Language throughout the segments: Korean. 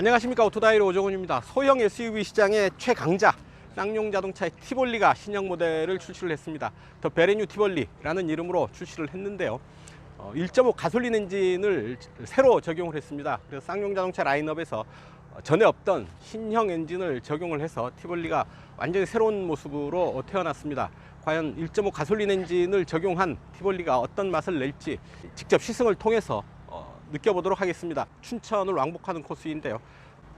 안녕하십니까. 오토다이로 오정훈입니다. 소형 SUV 시장의 최강자 쌍용 자동차의 티볼리가 신형 모델을 출시를 했습니다. 더 베레뉴 티볼리라는 이름으로 출시를 했는데요. 1.5 가솔린 엔진을 새로 적용을 했습니다. 그래서 쌍용 자동차 라인업에서 전에 없던 신형 엔진을 적용을 해서 티볼리가 완전히 새로운 모습으로 태어났습니다. 과연 1.5 가솔린 엔진을 적용한 티볼리가 어떤 맛을 낼지 직접 시승을 통해서 느껴보도록 하겠습니다. 춘천을 왕복하는 코스인데요.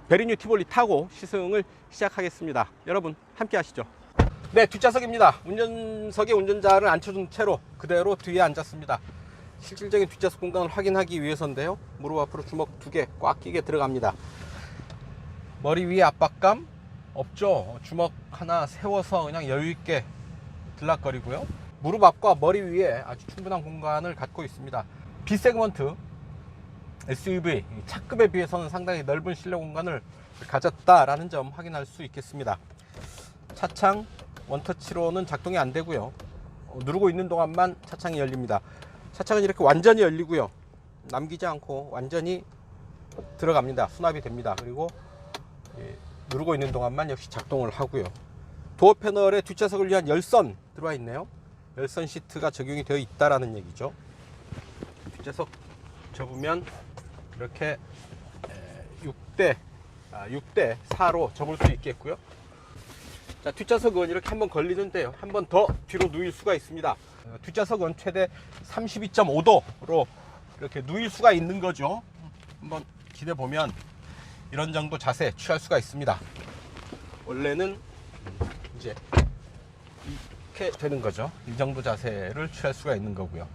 베리뉴 티볼리 타고 시승을 시작하겠습니다. 여러분 함께 하시죠. 네, 뒷좌석입니다. 운전석에 운전자를 앉혀둔 채로 그대로 뒤에 앉았습니다. 실질적인 뒷좌석 공간을 확인하기 위해서인데요. 무릎 앞으로 주먹 2개 꽉 끼게 들어갑니다. 머리 위에 압박감 없죠. 주먹 하나 세워서 그냥 여유있게 들락거리고요. 무릎 앞과 머리 위에 아주 충분한 공간을 갖고 있습니다. B세그먼트 SUV 차급에 비해서는 상당히 넓은 실내 공간을 가졌다라는 점 확인할 수 있겠습니다. 차창 원터치로는 작동이 안 되고요. 누르고 있는 동안만 차창이 열립니다. 차창은 이렇게 완전히 열리고요. 남기지 않고 완전히 들어갑니다. 수납이 됩니다. 그리고 누르고 있는 동안만 역시 작동을 하고요. 도어 패널에 뒷좌석을 위한 열선 들어와 있네요. 열선 시트가 적용이 되어 있다라는 얘기죠. 뒷좌석 접으면 이렇게 6대 4로 접을 수 있겠고요. 자, 뒷좌석은 이렇게 한번 걸리는데요. 한 번 더 뒤로 누일 수가 있습니다. 뒷좌석은 최대 32.5도로 이렇게 누일 수가 있는 거죠. 한번 기대 보면 이런 정도 자세 취할 수가 있습니다. 원래는 이제 이렇게 되는 거죠. 이 정도 자세를 취할 수가 있는 거고요.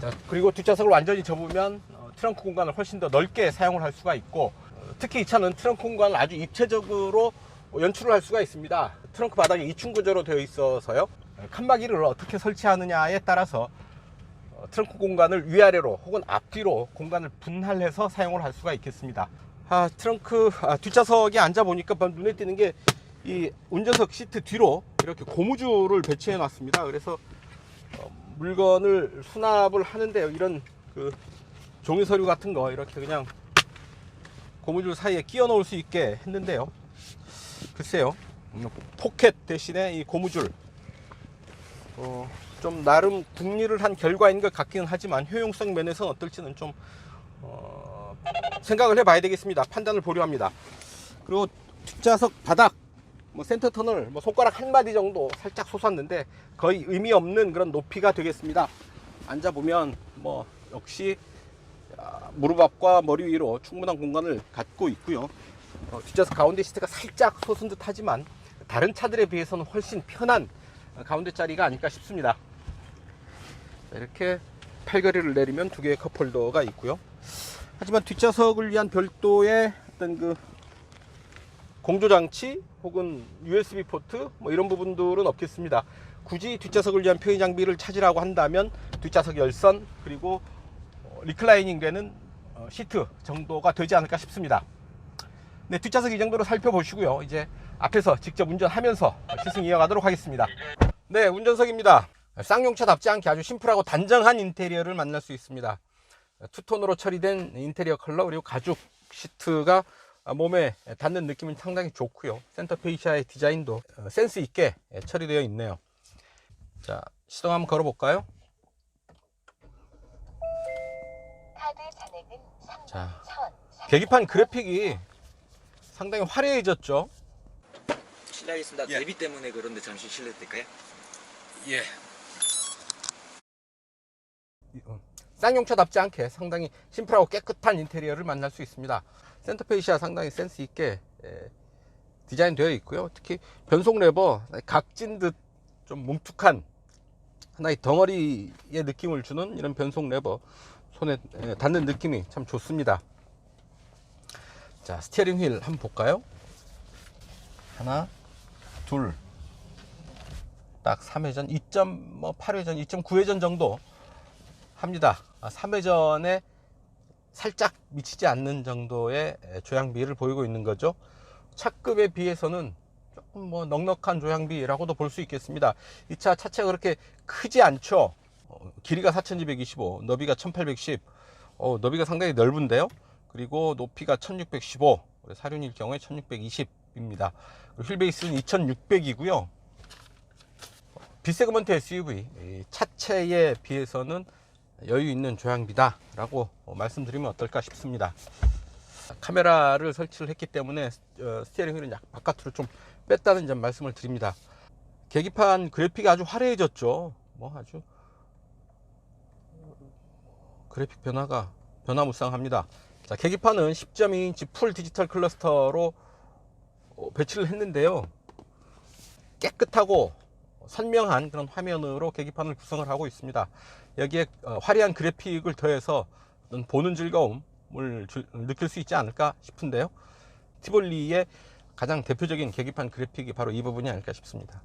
자, 그리고 뒷좌석을 완전히 접으면 트렁크 공간을 훨씬 더 넓게 사용을 할 수가 있고, 특히 이 차는 트렁크 공간을 아주 입체적으로 연출을 할 수가 있습니다. 트렁크 바닥이 이층 구조로 되어 있어서요. 칸막이를 어떻게 설치하느냐에 따라서 트렁크 공간을 위아래로 혹은 앞뒤로 공간을 분할해서 사용을 할 수가 있겠습니다. 뒷좌석에 앉아 보니까 눈에 띄는 게 이 운전석 시트 뒤로 이렇게 고무줄을 배치해 놨습니다. 그래서 물건을 수납을 하는데요. 이런 종이 서류 같은 거 이렇게 그냥 고무줄 사이에 끼워 넣을 수 있게 했는데요. 글쎄요, 포켓 대신에 이 고무줄 좀 나름 궁리를 한 결과인 것 같기는 하지만 효용성 면에서는 어떨지는 좀 생각을 해봐야 되겠습니다. 판단을 보류합니다. 그리고 뒷좌석 바닥 센터 터널 손가락 한 마디 정도 살짝 솟았는데 거의 의미 없는 그런 높이가 되겠습니다. 앉아보면 역시 무릎 앞과 머리 위로 충분한 공간을 갖고 있고요. 뒷좌석 가운데 시트가 살짝 솟은 듯 하지만 다른 차들에 비해서는 훨씬 편한 가운데 자리가 아닐까 싶습니다. 이렇게 팔걸이를 내리면 2개의 컵홀더가 있고요. 하지만 뒷좌석을 위한 별도의 어떤 공조장치 혹은 USB 포트 이런 부분들은 없겠습니다. 굳이 뒷좌석을 위한 편의 장비를 찾으라고 한다면 뒷좌석 열선 그리고 리클라이닝 되는 시트 정도가 되지 않을까 싶습니다. 네, 뒷좌석 이 정도로 살펴보시고요. 이제 앞에서 직접 운전하면서 시승 이어가도록 하겠습니다. 네, 운전석입니다. 쌍용차답지 않게 아주 심플하고 단정한 인테리어를 만날 수 있습니다. 투톤으로 처리된 인테리어 컬러 그리고 가죽 시트가 몸에 닿는 느낌은 상당히 좋고요. 센터 페이시아의 디자인도 센스 있게 처리되어 있네요. 자, 시동 한번 걸어볼까요? 자, 계기판 그래픽이 상당히 화려해졌죠. 실례하겠습니다. 예. 대비 때문에 그런데 잠시 실례될까요? 예. 쌍용차답지 않게 상당히 심플하고 깨끗한 인테리어를 만날 수 있습니다. 센터 페이시아 상당히 센스 있게 디자인되어 있고요. 특히 변속 레버 각진 듯 좀 뭉툭한 하나의 덩어리의 느낌을 주는 이런 변속 레버 손에 닿는 느낌이 참 좋습니다. 자, 스티어링 휠 한번 볼까요? 하나, 둘, 딱 3회전, 2.8회전, 2.9회전 정도 합니다. 3회전에 살짝 미치지 않는 정도의 조향비를 보이고 있는 거죠. 차급에 비해서는 조금 넉넉한 조향비라고도 볼 수 있겠습니다. 이 차 차체가 그렇게 크지 않죠. 길이가 4225, 너비가 1810, 너비가 상당히 넓은데요. 그리고 높이가 1615, 사륜일 경우에 1620입니다. 휠베이스는 2600이고요. B세그먼트 SUV 차체에 비해서는 여유 있는 조향비다 라고 말씀드리면 어떨까 싶습니다. 카메라를 설치를 했기 때문에 스티어링 휠은 약 바깥으로 좀 뺐다는 점 말씀을 드립니다. 계기판 그래픽이 아주 화려해졌죠. 아주 그래픽 변화무쌍합니다. 자, 계기판은 10.2인치 풀 디지털 클러스터로 배치를 했는데요. 깨끗하고 선명한 그런 화면으로 계기판을 구성을 하고 있습니다. 여기에 화려한 그래픽을 더해서 보는 즐거움을 느낄 수 있지 않을까 싶은데요. 티볼리의 가장 대표적인 계기판 그래픽이 바로 이 부분이 아닐까 싶습니다.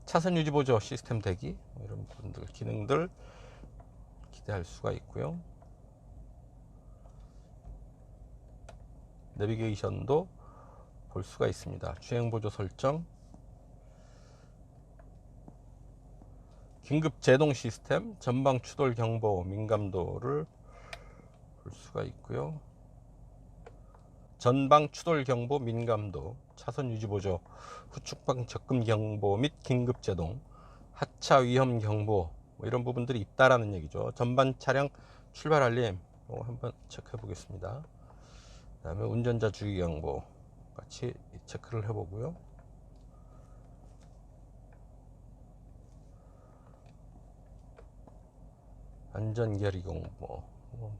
차선 유지 보조 시스템 대기, 이런 부분들, 기능들 기대할 수가 있고요. 내비게이션도 볼 수가 있습니다. 주행 보조 설정, 긴급 제동 시스템, 전방 추돌 경보 민감도를 볼 수가 있고요. 전방 추돌 경보 민감도, 차선 유지 보조, 후측방 접근 경보 및 긴급 제동, 하차 위험 경보, 이런 부분들이 있다라는 얘기죠. 전반 차량 출발 알림 한번 체크해 보겠습니다. 그 다음에 운전자 주의 경보 같이 체크를 해 보고요. 안전결의 경보,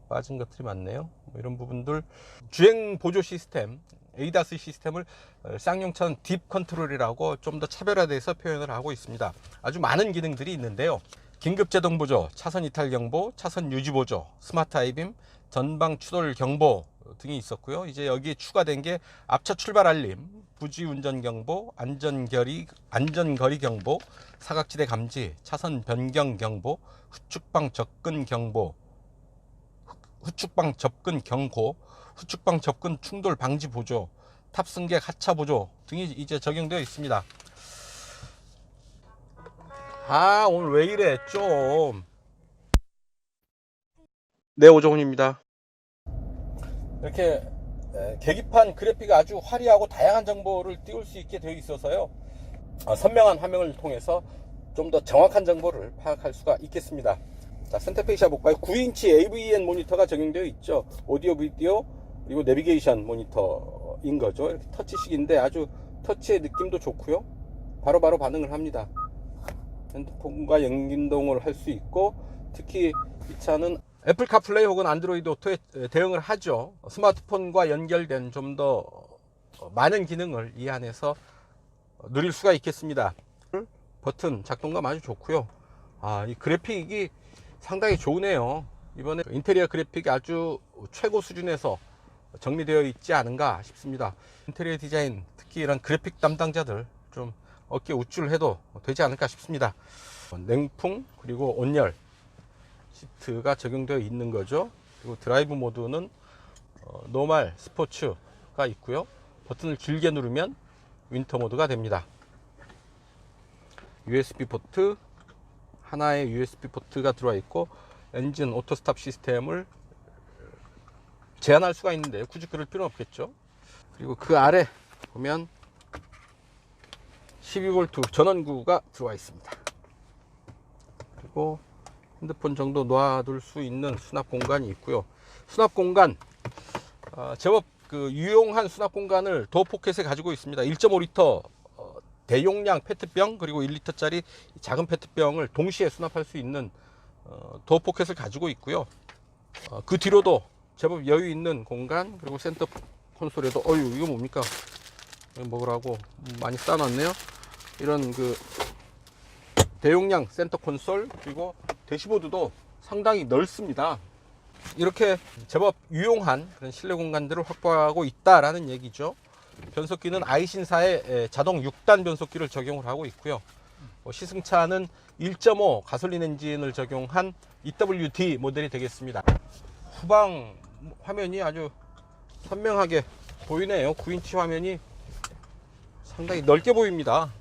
빠진 것들이 많네요. 이런 부분들, 주행 보조 시스템, ADAS 시스템을 쌍용차는 딥 컨트롤이라고 좀 더 차별화돼서 표현을 하고 있습니다. 아주 많은 기능들이 있는데요. 긴급 제동 보조, 차선 이탈 경보, 차선 유지 보조, 스마트 하이빔, 전방 추돌 경보 등이 있었고요. 이제 여기에 추가된 게 앞차 출발 알림, 부지 운전 경보, 안전거리 경보, 사각지대 감지, 차선 변경 경보, 후측방 접근 경보, 후측방 접근 경고, 후측방 접근 충돌 방지 보조, 탑승객 하차 보조 등이 이제 적용되어 있습니다. 오늘 왜 이래 좀. 네, 오종훈입니다. 이렇게 계기판 그래픽이 아주 화려하고 다양한 정보를 띄울 수 있게 되어 있어서요, 선명한 화면을 통해서 좀 더 정확한 정보를 파악할 수가 있겠습니다. 자, 센터페이시 볼까요? 9인치 AVN 모니터가 적용되어 있죠. 오디오, 비디오, 그리고 내비게이션 모니터인 거죠. 이렇게 터치식인데 아주 터치의 느낌도 좋고요. 바로바로 반응을 합니다. 핸드폰과 연동을 할 수 있고, 특히 이 차는 애플 카플레이 혹은 안드로이드 오토에 대응을 하죠. 스마트폰과 연결된 좀 더 많은 기능을 이 안에서 누릴 수가 있겠습니다. 버튼 작동감 아주 좋고요. 이 그래픽이 상당히 좋으네요. 이번에 인테리어 그래픽이 아주 최고 수준에서 정리되어 있지 않은가 싶습니다. 인테리어 디자인, 특히 이런 그래픽 담당자들 좀 어깨 우쭐해도 되지 않을까 싶습니다. 냉풍, 그리고 온열 시트가 적용되어 있는 거죠. 그리고 드라이브 모드는 노멀, 스포츠가 있고요. 버튼을 길게 누르면 윈터 모드가 됩니다. USB 포트, 하나의 USB 포트가 들어와 있고, 엔진 오토 스탑 시스템을 제한할 수가 있는데 굳이 그럴 필요는 없겠죠. 그리고 그 아래 보면 12V 전원구가 들어와 있습니다. 그리고 핸드폰 정도 놔둘 수 있는 수납 공간이 있고요. 수납 공간, 제법 유용한 수납 공간을 도어 포켓에 가지고 있습니다. 1.5리터 대용량 페트병, 그리고 1리터짜리 작은 페트병을 동시에 수납할 수 있는 도어 포켓을 가지고 있고요. 그 뒤로도 제법 여유 있는 공간, 그리고 센터 콘솔에도 이거 뭡니까? 먹으라고 많이 쌓아놨네요. 이런 대용량 센터 콘솔, 그리고 대시보드도 상당히 넓습니다. 이렇게 제법 유용한 그런 실내 공간들을 확보하고 있다라는 얘기죠. 변속기는 아이신사의 자동 6단 변속기를 적용을 하고 있고요. 시승차는 1.5 가솔린 엔진을 적용한 EWD 모델이 되겠습니다. 후방 화면이 아주 선명하게 보이네요. 9인치 화면이 상당히 넓게 보입니다.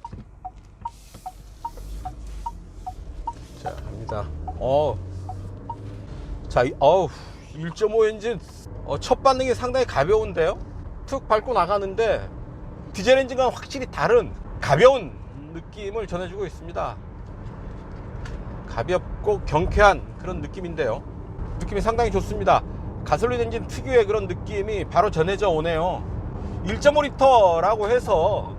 자, 갑니다. 자, 1.5 엔진 첫 반응이 상당히 가벼운데요. 툭 밟고 나가는데 디젤 엔진과는 확실히 다른 가벼운 느낌을 전해주고 있습니다. 가볍고 경쾌한 그런 느낌인데요. 느낌이 상당히 좋습니다. 가솔린 엔진 특유의 그런 느낌이 바로 전해져 오네요. 1.5L라고 해서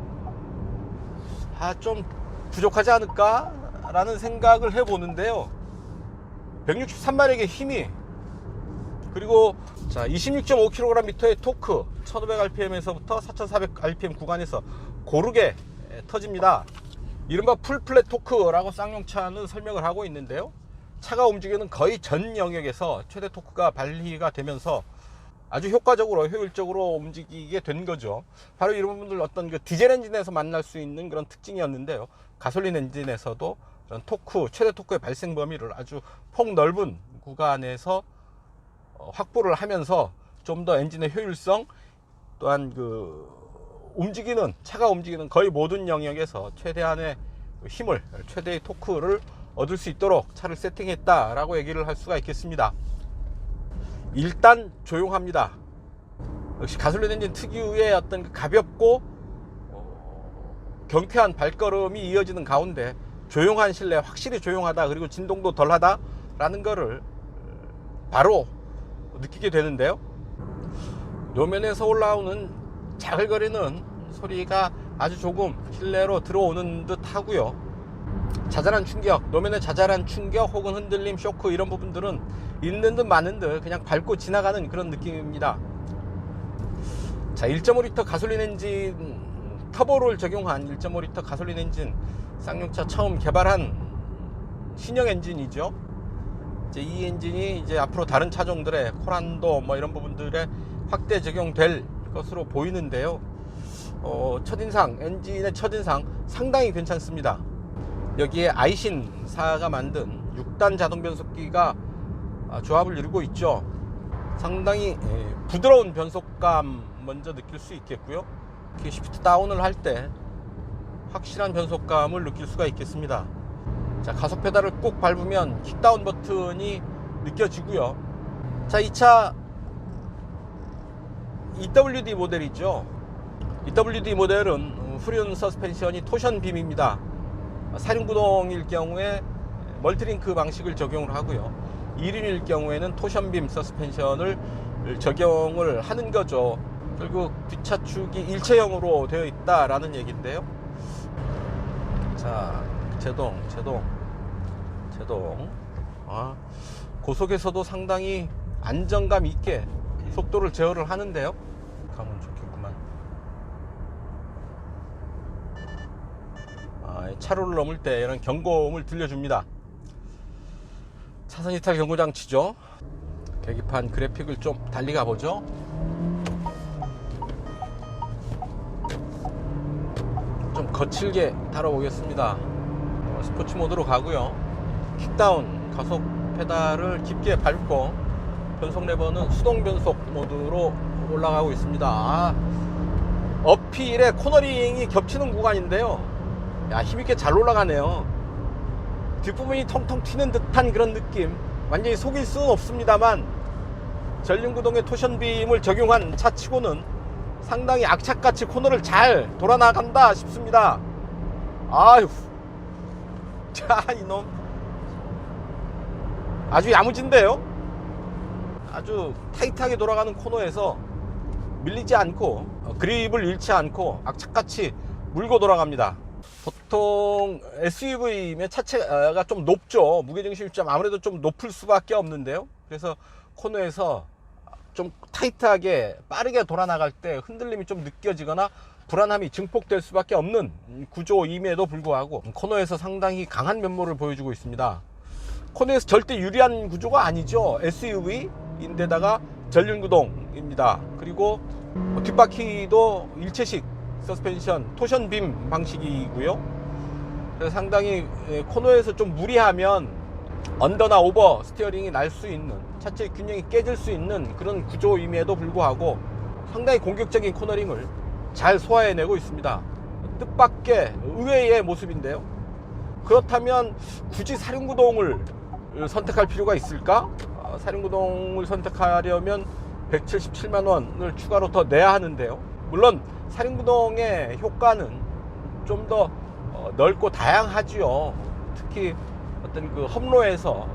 좀 부족하지 않을까 라는 생각을 해보는데요. 163마력의 힘이, 그리고 자 26.5kgm의 토크, 1500rpm에서부터 4400rpm 구간에서 고르게 터집니다. 이른바 풀플랫 토크라고 쌍용차는 설명을 하고 있는데요. 차가 움직이는 거의 전 영역에서 최대 토크가 발휘가 되면서 아주 효과적으로 효율적으로 움직이게 된 거죠. 바로 이런 분들 어떤 그 디젤 엔진에서 만날 수 있는 그런 특징이었는데요. 가솔린 엔진에서도 그런 토크, 최대 토크의 발생 범위를 아주 폭넓은 구간에서 확보를 하면서 좀 더 엔진의 효율성, 또한 그 차가 움직이는 거의 모든 영역에서 최대한의 힘을, 최대의 토크를 얻을 수 있도록 차를 세팅했다라고 얘기를 할 수가 있겠습니다. 일단 조용합니다. 역시 가솔린 엔진 특유의 어떤 그 가볍고 경쾌한 발걸음이 이어지는 가운데 조용한 실내, 확실히 조용하다, 그리고 진동도 덜하다 라는 거를 바로 느끼게 되는데요. 노면에서 올라오는 자글거리는 소리가 아주 조금 실내로 들어오는 듯 하고요. 자잘한 충격, 노면의 자잘한 충격 혹은 흔들림, 쇼크, 이런 부분들은 있는 듯 마는 듯 그냥 밟고 지나가는 그런 느낌입니다. 자, 1.5L 가솔린 엔진, 터보를 적용한 1.5L 가솔린 엔진, 쌍용차 처음 개발한 신형 엔진이죠. 이제 이 엔진이 이제 앞으로 다른 차종들의 코란도 뭐 이런 부분들에 확대 적용될 것으로 보이는데요. 첫인상, 엔진의 첫인상 상당히 괜찮습니다. 여기에 아이신사가 만든 6단 자동 변속기가 조합을 이루고 있죠. 상당히 부드러운 변속감 먼저 느낄 수 있겠고요. 시프트 다운을 할 때 확실한 변속감을 느낄 수가 있겠습니다. 자, 가속 페달을 꾹 밟으면 킥다운 버튼이 느껴지고요. 자, 이 차 EWD 모델이죠. EWD 모델은 후륜 서스펜션이 토션 빔입니다. 사륜구동일 경우에 멀티링크 방식을 적용을 하고요. 2륜일 경우에는 토션 빔 서스펜션을 적용을 하는 거죠. 결국 뒷차축이 일체형으로 되어 있다라는 얘기인데요. 자, 제동. 고속에서도 상당히 안정감 있게 속도를 제어를 하는데요. 가면 좋겠구만. 차로를 넘을 때 이런 경고음을 들려줍니다. 차선 이탈 경고 장치죠. 계기판 그래픽을 좀 달리 가보죠. 좀 거칠게 다뤄보겠습니다. 스포츠 모드로 가고요. 킥다운, 가속 페달을 깊게 밟고 변속 레버는 수동 변속 모드로 올라가고 있습니다. 어필에 코너링이 겹치는 구간인데요. 야, 힘있게 잘 올라가네요. 뒷부분이 통통 튀는 듯한 그런 느낌, 완전히 속일 수는 없습니다만 전륜구동의 토션빔을 적용한 차치고는 상당히 악착같이 코너를 잘 돌아나간다 싶습니다. 아유, 자, 이놈 아주 야무진데요. 아주 타이트하게 돌아가는 코너에서 밀리지 않고 그립을 잃지 않고 악착같이 물고 돌아갑니다. 보통 SUV면 차체가 좀 높죠. 무게중심이 좀 아무래도 좀 높을 수밖에 없는데요. 그래서 코너에서 좀 타이트하게 빠르게 돌아나갈 때 흔들림이 좀 느껴지거나 불안함이 증폭될 수밖에 없는 구조임에도 불구하고 코너에서 상당히 강한 면모를 보여주고 있습니다. 코너에서 절대 유리한 구조가 아니죠. SUV인데다가 전륜구동입니다. 그리고 뒷바퀴도 일체식 서스펜션 토션 빔 방식이고요. 그래서 상당히 코너에서 좀 무리하면 언더나 오버 스티어링이 날 수 있는, 차체 균형이 깨질 수 있는 그런 구조임에도 불구하고 상당히 공격적인 코너링을 잘 소화해내고 있습니다. 뜻밖의 의외의 모습인데요. 그렇다면 굳이 사륜구동을 선택할 필요가 있을까? 사륜구동을 선택하려면 177만 원을 추가로 더 내야 하는데요. 물론 사륜구동의 효과는 좀 더 넓고 다양하지요. 특히 어떤 그 험로에서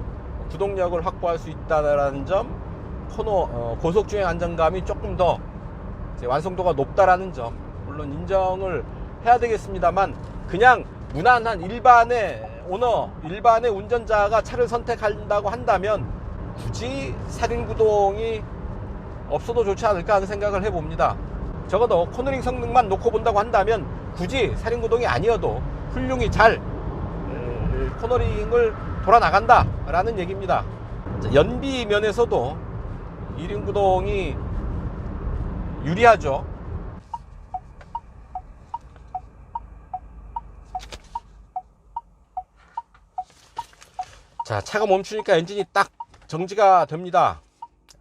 구동력을 확보할 수 있다는 점, 고속주행 안정감이 조금 더 완성도가 높다라는 점, 물론 인정을 해야 되겠습니다만, 그냥 무난한 일반의 오너, 일반의 운전자가 차를 선택한다고 한다면 굳이 사륜구동이 없어도 좋지 않을까 하는 생각을 해봅니다. 적어도 코너링 성능만 놓고 본다고 한다면 굳이 사륜구동이 아니어도 훌륭히 잘 코너링을 돌아 나간다 라는 얘기입니다. 연비 면에서도 이륜구동이 유리하죠. 자, 차가 멈추니까 엔진이 딱 정지가 됩니다.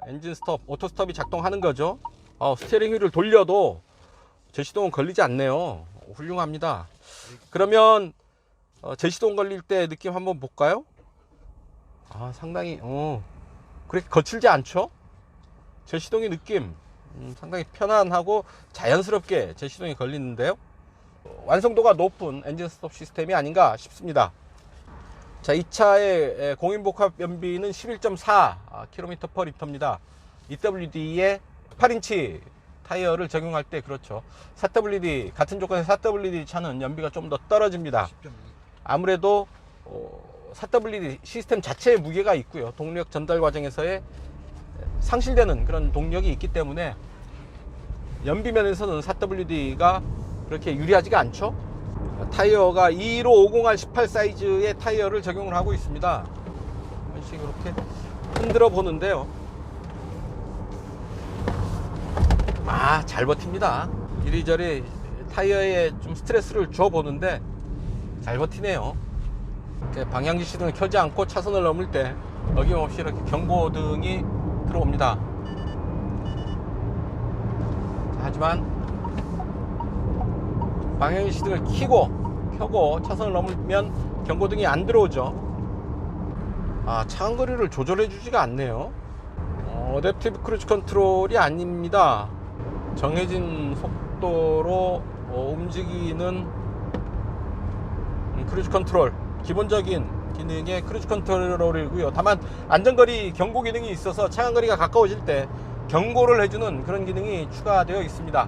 엔진 스톱, 오토 스톱이 작동하는 거죠. 스티어링 휠을 돌려도 제시동은 걸리지 않네요. 훌륭합니다. 그러면 제시동 걸릴 때 느낌 한번 볼까요? 상당히 그렇게 거칠지 않죠? 제시동의 느낌 상당히 편안하고 자연스럽게 제시동이 걸리는데요. 완성도가 높은 엔진 스톱 시스템이 아닌가 싶습니다. 자, 이 차의 공인복합 연비는 11.4km/L입니다. EWD에 8인치 타이어를 적용할 때 그렇죠. 4WD, 같은 조건의 4WD 차는 연비가 좀 더 떨어집니다. 아무래도 4WD 시스템 자체의 무게가 있고요. 동력 전달 과정에서의 상실되는 그런 동력이 있기 때문에 연비 면에서는 4WD가 그렇게 유리하지가 않죠. 타이어가 21550R 18 사이즈의 타이어를 적용을 하고 있습니다. 이렇게 흔들어 보는데요. 잘 버팁니다. 이리저리 타이어에 좀 스트레스를 줘 보는데 잘 버티네요. 방향지 시등을 켜지 않고 차선을 넘을 때 어김없이 이렇게 경고등이 들어옵니다. 하지만 방향지 시등을 켜고 차선을 넘으면 경고등이 안 들어오죠. 차간거리를 조절해 주지가 않네요. 어댑티브 크루즈 컨트롤이 아닙니다. 정해진 속도로 움직이는 크루즈 컨트롤, 기본적인 기능의 크루즈 컨트롤이고요. 다만 안전거리 경고 기능이 있어서 차간거리가 가까워질 때 경고를 해주는 그런 기능이 추가되어 있습니다.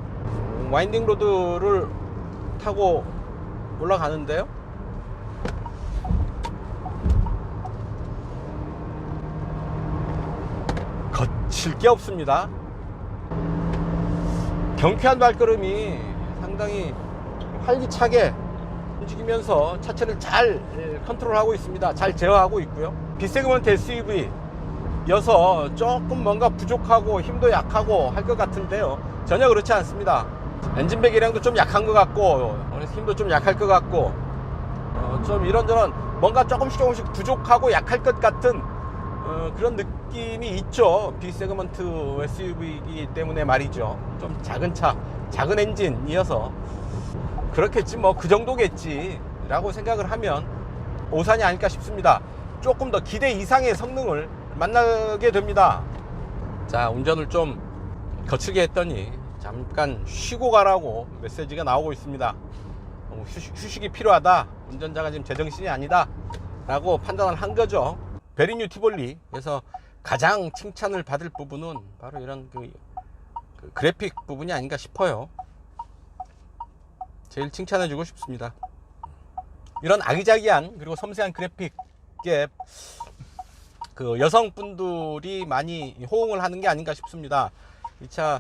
와인딩 로드를 타고 올라가는데요. 거칠 게 없습니다. 경쾌한 발걸음이 상당히 활기차게 움직이면서 차체를 잘 컨트롤하고 있습니다. 잘 제어하고 있고요. B세그먼트 SUV여서 조금 뭔가 부족하고 힘도 약하고 할 것 같은데요. 전혀 그렇지 않습니다. 엔진 배기량도 좀 약한 것 같고 힘도 좀 약할 것 같고 좀 이런저런 뭔가 조금씩 부족하고 약할 것 같은 그런 느낌이 있죠. B세그먼트 SUV이기 때문에 말이죠. 좀 작은 차, 작은 엔진이어서 그렇겠지, 뭐 그 정도겠지 라고 생각을 하면 오산이 아닐까 싶습니다. 조금 더 기대 이상의 성능을 만나게 됩니다. 자, 운전을 좀 거칠게 했더니 잠깐 쉬고 가라고 메시지가 나오고 있습니다. 휴식이 필요하다, 운전자가 지금 제정신이 아니다 라고 판단을 한 거죠. 베리뉴 티볼리에서 가장 칭찬을 받을 부분은 바로 이런 그 그래픽 부분이 아닌가 싶어요. 제일 칭찬해주고 싶습니다. 이런 아기자기한 그리고 섬세한 그래픽에 그 여성분들이 많이 호응을 하는 게 아닌가 싶습니다. 이 차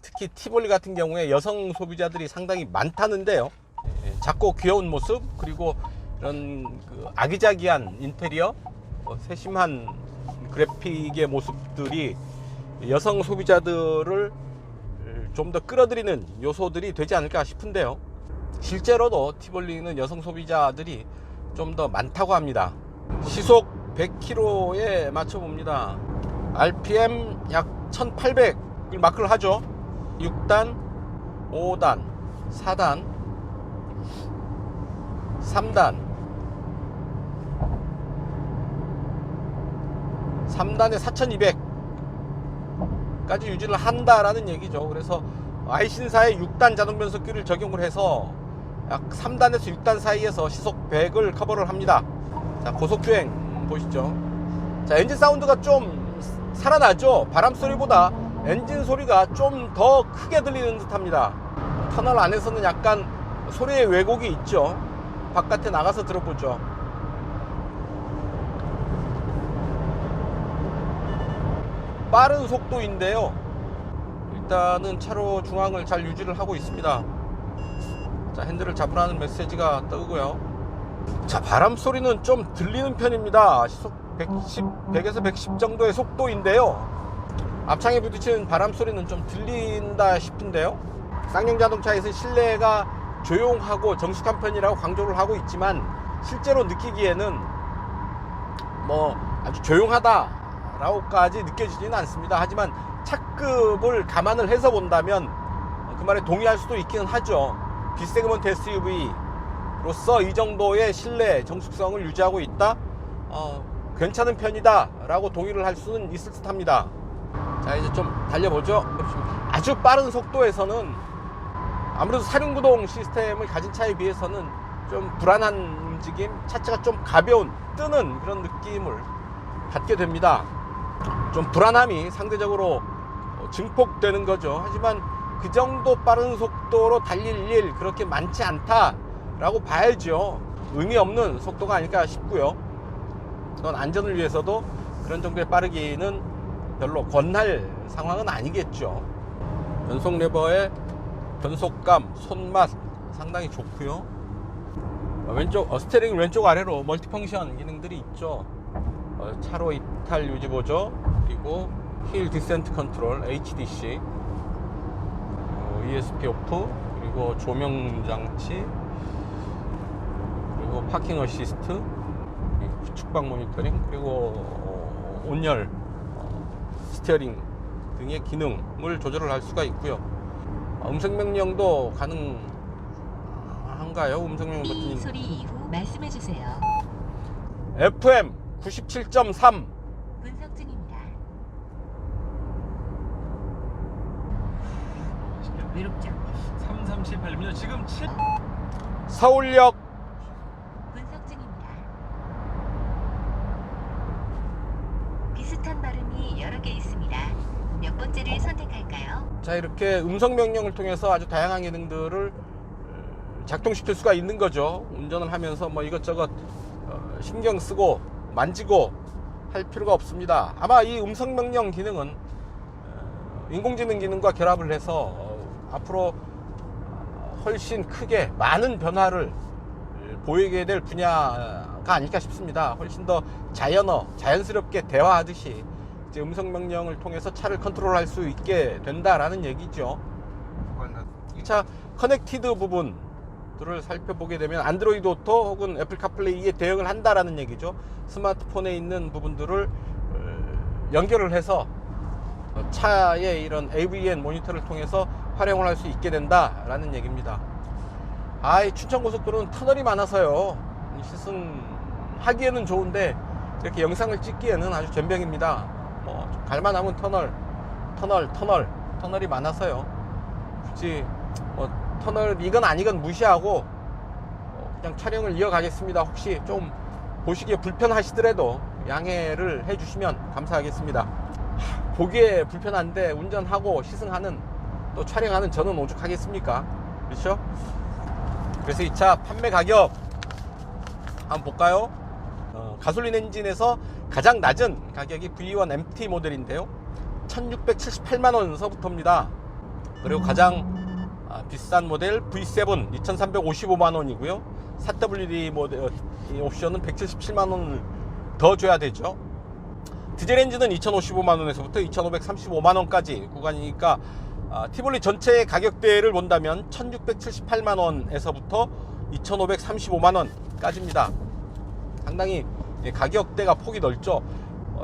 특히 티볼리 같은 경우에 여성 소비자들이 상당히 많다는데요. 작고 귀여운 모습, 그리고 이런 그 아기자기한 인테리어, 세심한 그래픽의 모습들이 여성 소비자들을 좀 더 끌어들이는 요소들이 되지 않을까 싶은데요. 실제로도 티볼리는 여성 소비자들이 좀 더 많다고 합니다. 시속 100km에 맞춰봅니다. RPM 약 1800을 마크를 하죠. 6단, 5단, 4단, 3단, 3단에 4200, 까지 유지를 한다라는 얘기죠. 그래서 아이신사의 6단 자동 변속기를 적용을 해서 약 3단에서 6단 사이에서 시속 100을 커버를 합니다. 자, 고속주행 보시죠. 자, 엔진 사운드가 좀 살아나죠. 바람 소리보다 엔진 소리가 좀 더 크게 들리는 듯 합니다. 터널 안에서는 약간 소리의 왜곡이 있죠. 바깥에 나가서 들어보죠. 빠른 속도인데요, 일단은 차로 중앙을 잘 유지를 하고 있습니다. 자, 핸들을 잡으라는 메시지가 뜨고요. 자, 바람 소리는 좀 들리는 편입니다. 시속 100에서 110 정도의 속도인데요, 앞창에 부딪히는 바람 소리는 좀 들린다 싶은데요. 쌍용 자동차에서 실내가 조용하고 정숙한 편이라고 강조를 하고 있지만 실제로 느끼기에는 뭐 아주 조용하다라고까지 느껴지지는 않습니다. 하지만 차급을 감안을 해서 본다면 그 말에 동의할 수도 있기는 하죠. B세그먼트 SUV로서 이 정도의 실내 정숙성을 유지하고 있다, 괜찮은 편이다 라고 동의를 할 수는 있을 듯 합니다. 자, 이제 좀 달려보죠. 아주 빠른 속도에서는 아무래도 사륜구동 시스템을 가진 차에 비해서는 좀 불안한 움직임, 차체가 좀 가벼운, 뜨는 그런 느낌을 갖게 됩니다. 좀 불안함이 상대적으로 증폭되는 거죠. 하지만 그 정도 빠른 속도로 달릴 일 그렇게 많지 않다라고 봐야죠. 의미 없는 속도가 아닐까 싶고요. 그건 안전을 위해서도 그런 정도의 빠르기는 별로 권할 상황은 아니겠죠. 변속 레버의 변속감, 손맛 상당히 좋고요. 스티어링 왼쪽 아래로 멀티펑션 기능들이 있죠. 차로 이탈 유지 보조, 그리고 힐 디센트 컨트롤 HDC, ESP 오프, 그리고 조명 장치, 그리고 파킹 어시스트, 측방 모니터링, 그리고 온열 스티어링 등의 기능을 조절을 할 수가 있고요. 음성 명령도 가능한가요? 음성 명령 버튼이 소리 이후 말씀해 주세요. FM 97.3 분석 중입니다. 외롭죠. 3378면 지금 7 서울역 분석 중입니다. 비슷한 발음이 여러 개 있습니다. 몇 번째를 선택할까요? 자, 이렇게 음성 명령을 통해서 아주 다양한 기능들을 작동시킬 수가 있는 거죠. 운전을 하면서 뭐 이것저것 신경 쓰고 만지고 할 필요가 없습니다. 아마 이 음성 명령 기능은 인공지능 기능과 결합을 해서 앞으로 훨씬 크게 많은 변화를 보이게 될 분야가 아닐까 싶습니다. 훨씬 더 자연스럽게 대화하듯이 이제 음성 명령을 통해서 차를 컨트롤할 수 있게 된다라는 얘기죠. 이 차 커넥티드 부분들을 살펴보게 되면 안드로이드 오토 혹은 애플 카플레이에 대응을 한다라는 얘기죠. 스마트폰에 있는 부분들을 연결을 해서 차의 이런 AVN 모니터를 통해서 활용을 할 수 있게 된다라는 얘기입니다. 이 춘천고속도로는 터널이 많아서요, 시승하기에는 좋은데 이렇게 영상을 찍기에는 아주 젬병입니다. 갈만하면 터널이 많아서요, 굳이 터널 이건 아니건 무시하고 그냥 촬영을 이어가겠습니다. 혹시 좀 보시기에 불편하시더라도 양해를 해주시면 감사하겠습니다. 보기에 불편한데 운전하고 시승하는, 또 촬영하는 저는 오죽하겠습니까? 그렇죠? 그래서 이 차 판매 가격 한번 볼까요? 가솔린 엔진에서 가장 낮은 가격이 V1 MT 모델인데요, 1678만원서부터입니다. 그리고 가장 비싼 모델 V7 2355만원이고요 4WD 모델 옵션은 177만원을 더 줘야 되죠. 디젤 엔진은 2055만원에서부터 2535만원까지 구간이니까 티볼리 전체의 가격대를 본다면 1678만원에서부터 2535만원까지입니다. 상당히 가격대가 폭이 넓죠.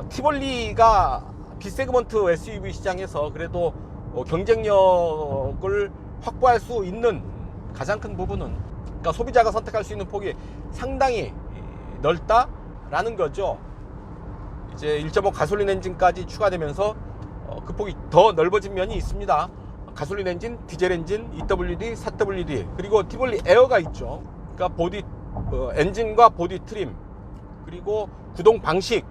티볼리가 B세그먼트 SUV 시장에서 그래도 경쟁력을 확보할 수 있는 가장 큰 부분은, 그러니까 소비자가 선택할 수 있는 폭이 상당히 넓다라는 거죠. 이제 1.5 가솔린 엔진까지 추가되면서 그 폭이 더 넓어진 면이 있습니다. 가솔린 엔진, 디젤 엔진, EWD, 4WD, 그리고 티볼리 에어가 있죠. 그러니까 보디 엔진과 보디 트림, 그리고 구동 방식에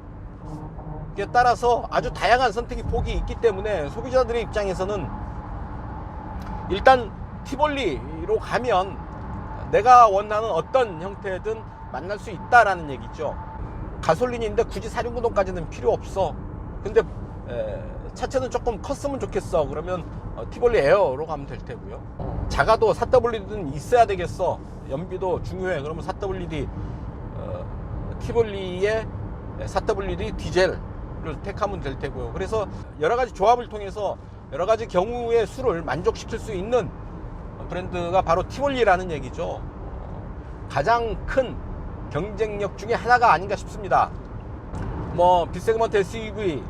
따라서 아주 다양한 선택의 폭이 있기 때문에 소비자들의 입장에서는 일단 티볼리로 가면 내가 원하는 어떤 형태든 만날 수 있다라는 얘기죠. 가솔린인데 굳이 사륜구동까지는 필요 없어. 근데 차체는 조금 컸으면 좋겠어. 그러면 티볼리 에어로 가면 될 테고요. 작아도 4WD는 있어야 되겠어. 연비도 중요해. 그러면 4WD 티볼리의 4WD 디젤을 택하면 될 테고요. 그래서 여러 가지 조합을 통해서 여러 가지 경우의 수를 만족시킬 수 있는 브랜드가 바로 티볼리라는 얘기죠. 가장 큰 경쟁력 중에 하나가 아닌가 싶습니다. 뭐 B세그먼트 SUV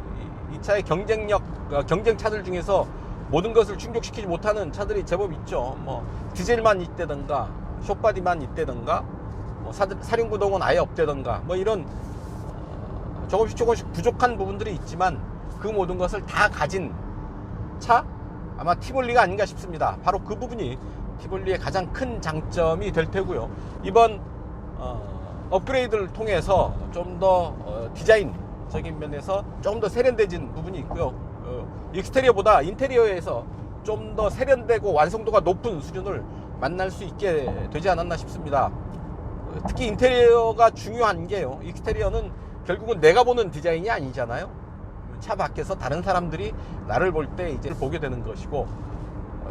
이 차의 경쟁차들 중에서 모든 것을 충족시키지 못하는 차들이 제법 있죠. 뭐 디젤만 있다든가 숏바디만 있다든가 뭐 사륜구동은 아예 없다든가 뭐 이런 조금씩 부족한 부분들이 있지만 그 모든 것을 다 가진 차 아마 티볼리가 아닌가 싶습니다. 바로 그 부분이 티볼리의 가장 큰 장점이 될 테고요. 이번 업그레이드를 통해서 좀 더 디자인적인 면에서 좀 더 세련돼진 부분이 있고요. 익스테리어보다 인테리어에서 좀 더 세련되고 완성도가 높은 수준을 만날 수 있게 되지 않았나 싶습니다. 특히 인테리어가 중요한 게요. 익스테리어는 결국은 내가 보는 디자인이 아니잖아요. 차 밖에서 다른 사람들이 나를 볼 때 이제 보게 되는 것이고,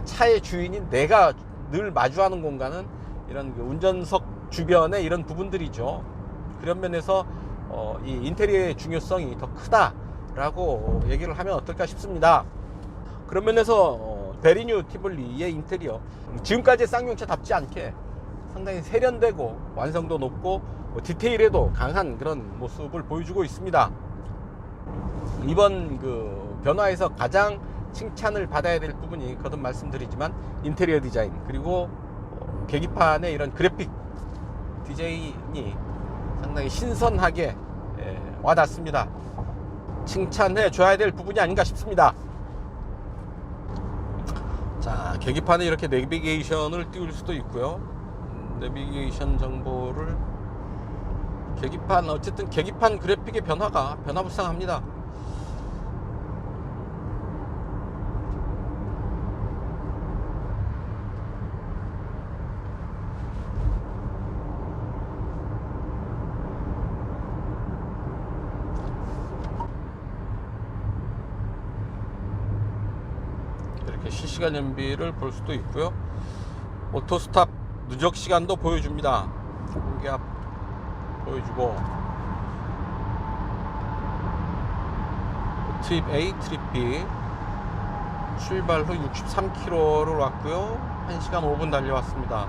차의 주인인 내가 늘 마주하는 공간은 이런 운전석 주변의 이런 부분들이죠. 그런 면에서 이 인테리어의 중요성이 더 크다라고 얘기를 하면 어떨까 싶습니다. 그런 면에서 베리뉴 티볼리의 인테리어, 지금까지의 쌍용차답지 않게 상당히 세련되고 완성도 높고 디테일에도 강한 그런 모습을 보여주고 있습니다. 이번 그 변화에서 가장 칭찬을 받아야 될 부분이 거듭 말씀드리지만 인테리어 디자인, 그리고 계기판의 이런 그래픽 디자인이 상당히 신선하게 와닿습니다. 칭찬해 줘야 될 부분이 아닌가 싶습니다. 자, 계기판에 이렇게 내비게이션을 띄울 수도 있고요. 내비게이션 정보를 어쨌든 계기판 그래픽의 변화가 변화무쌍합니다. 이렇게 실시간 연비를 볼 수도 있고요. 오토스탑 누적 시간도 보여줍니다. 공기압 보여주고, 트립 A, 트립 B 출발 후 63km를 왔고요. 1시간 5분 달려왔습니다.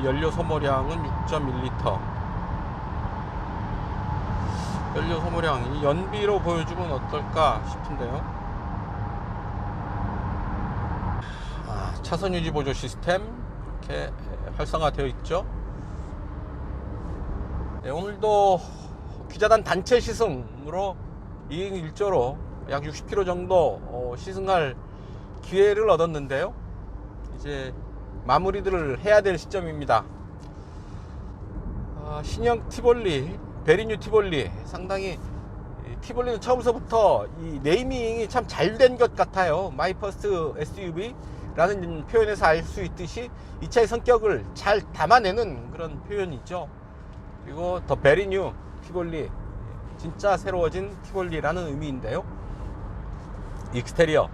연료 소모량은 6.1L. 연료 소모량 이 연비로 보여주면 어떨까 싶은데요. 차선 유지 보조 시스템 이렇게 활성화되어 있죠. 네, 오늘도 기자단 단체 시승으로 2인 1조로 약 60km 정도 시승할 기회를 얻었는데요. 이제 마무리들을 해야 될 시점입니다. 신형 티볼리, 베리뉴 티볼리, 상당히 티볼리는 처음서부터 이 네이밍이 참 잘 된 것 같아요. 마이 퍼스트 SUV 라는 표현에서 알 수 있듯이 이 차의 성격을 잘 담아내는 그런 표현이죠. 그리고 더 베리뉴 티볼리, 진짜 새로워진 티볼리라는 의미인데요. 익스테리어,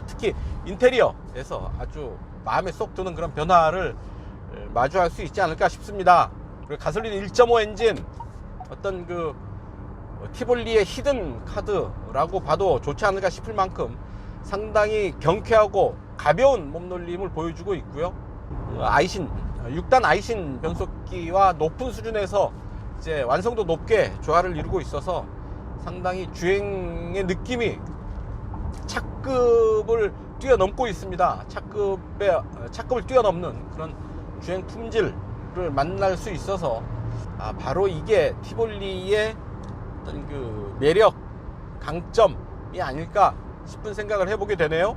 특히 인테리어에서 아주 마음에 쏙 드는 그런 변화를 마주할 수 있지 않을까 싶습니다. 그리고 가솔린 1.5 엔진, 어떤 그 티볼리의 히든 카드라고 봐도 좋지 않을까 싶을 만큼 상당히 경쾌하고 가벼운 몸놀림을 보여주고 있고요. 6단 아이신 변속기와 높은 수준에서 이제 완성도 높게 조화를 이루고 있어서 상당히 주행의 느낌이 차급을 뛰어넘고 있습니다. 차급을 뛰어넘는 그런 주행 품질을 만날 수 있어서 바로 이게 티볼리의 어떤 그 매력, 강점, 아닐까 싶은 생각을 해보게 되네요.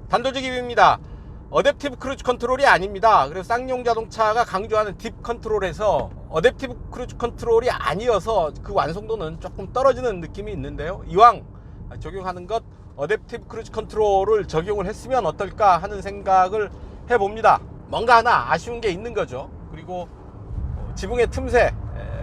단도직입입니다. 어댑티브 크루즈 컨트롤이 아닙니다. 그래서 쌍용 자동차가 강조하는 딥 컨트롤에서 어댑티브 크루즈 컨트롤이 아니어서 그 완성도는 조금 떨어지는 느낌이 있는데요. 이왕 적용하는 것 어댑티브 크루즈 컨트롤을 적용을 했으면 어떨까 하는 생각을 해봅니다. 뭔가 하나 아쉬운 게 있는 거죠. 그리고 지붕의 틈새,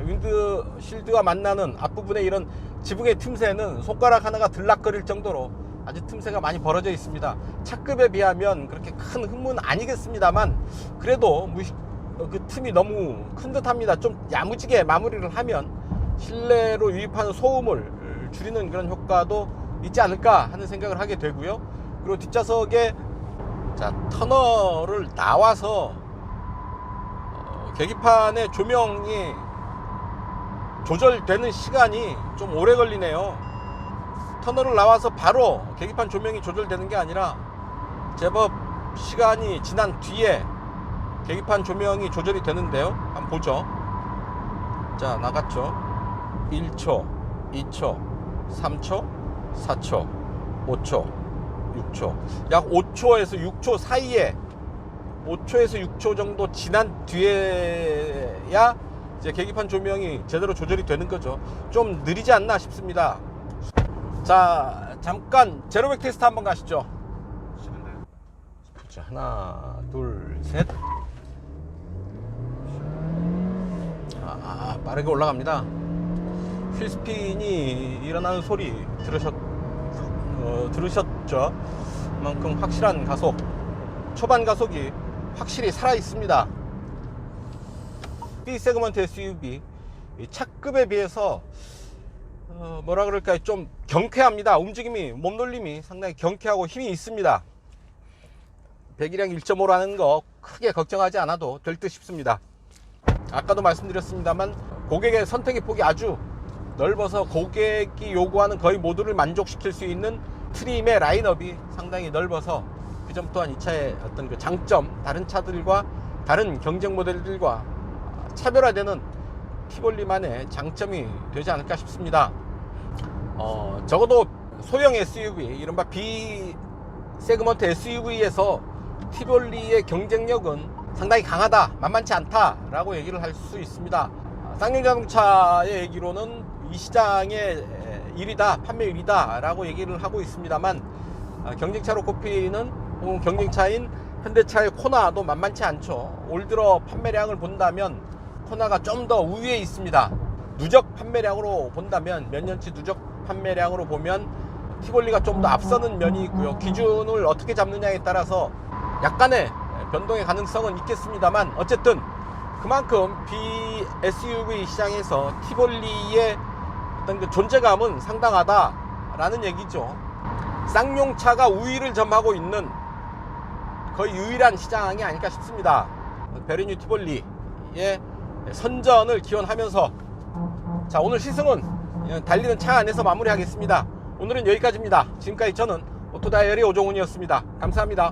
윈드실드와 만나는 앞부분에 이런 지붕의 틈새는 손가락 하나가 들락거릴 정도로 아주 틈새가 많이 벌어져 있습니다. 차급에 비하면 그렇게 큰 흠은 아니겠습니다만 그래도 그 틈이 너무 큰 듯합니다. 좀 야무지게 마무리를 하면 실내로 유입하는 소음을 줄이는 그런 효과도 있지 않을까 하는 생각을 하게 되고요. 그리고 뒷좌석에 터널을 나와서 계기판의 조명이 조절되는 시간이 좀 오래 걸리네요. 터널을 나와서 바로 계기판 조명이 조절되는 게 아니라 제법 시간이 지난 뒤에 계기판 조명이 조절이 되는데요. 한번 보죠. 자, 나갔죠. 1초, 2초, 3초, 4초, 5초, 6초. 약 5초에서 6초 사이에 5초에서 6초 정도 지난 뒤에야 이제 계기판 조명이 제대로 조절이 되는 거죠. 좀 느리지 않나 싶습니다. 자, 잠깐 제로백 테스트 한번 가시죠. 자, 하나, 둘, 셋. 빠르게 올라갑니다. 휠스핀이 일어나는 소리 들으셨죠? 그만큼 확실한 가속, 초반 가속이 확실히 살아 있습니다. B 세그먼트 SUV 차급에 비해서 뭐라 그럴까요? 좀 경쾌합니다. 움직임이, 몸놀림이 상당히 경쾌하고 힘이 있습니다. 배기량 1.5라는 거 크게 걱정하지 않아도 될 듯 싶습니다. 아까도 말씀드렸습니다만 고객의 선택의 폭이 아주 넓어서 고객이 요구하는 거의 모두를 만족시킬 수 있는 트림의 라인업이 상당히 넓어서 그 점 또한 이 차의 어떤 그 장점, 다른 차들과 다른 경쟁 모델들과 차별화되는 티볼리만의 장점이 되지 않을까 싶습니다. 적어도 소형 SUV, 이른바 B 세그먼트 SUV에서 티볼리의 경쟁력은 상당히 강하다, 만만치 않다 라고 얘기를 할 수 있습니다. 쌍용 자동차의 얘기로는 이 시장의 1위다, 판매 1위다 라고 얘기를 하고 있습니다만 경쟁차로 꼽히는 혹은 경쟁차인 현대차의 코나도 만만치 않죠. 올 들어 판매량을 본다면 코나가 좀 더 우위에 있습니다. 누적 판매량으로 본다면, 몇 년치 누적 판매량으로 보면 티볼리가 좀 더 앞서는 면이 있고요. 기준을 어떻게 잡느냐에 따라서 약간의 변동의 가능성은 있겠습니다만 어쨌든 그만큼 BSUV 시장에서 티볼리의 어떤 그 존재감은 상당하다라는 얘기죠. 쌍용차가 우위를 점하고 있는 거의 유일한 시장이 아닐까 싶습니다. 베리뉴 티볼리의 선전을 기원하면서 자, 오늘 시승은 달리는 차 안에서 마무리하겠습니다. 오늘은 여기까지입니다. 지금까지 저는 오토다이어리 오종훈이었습니다. 감사합니다.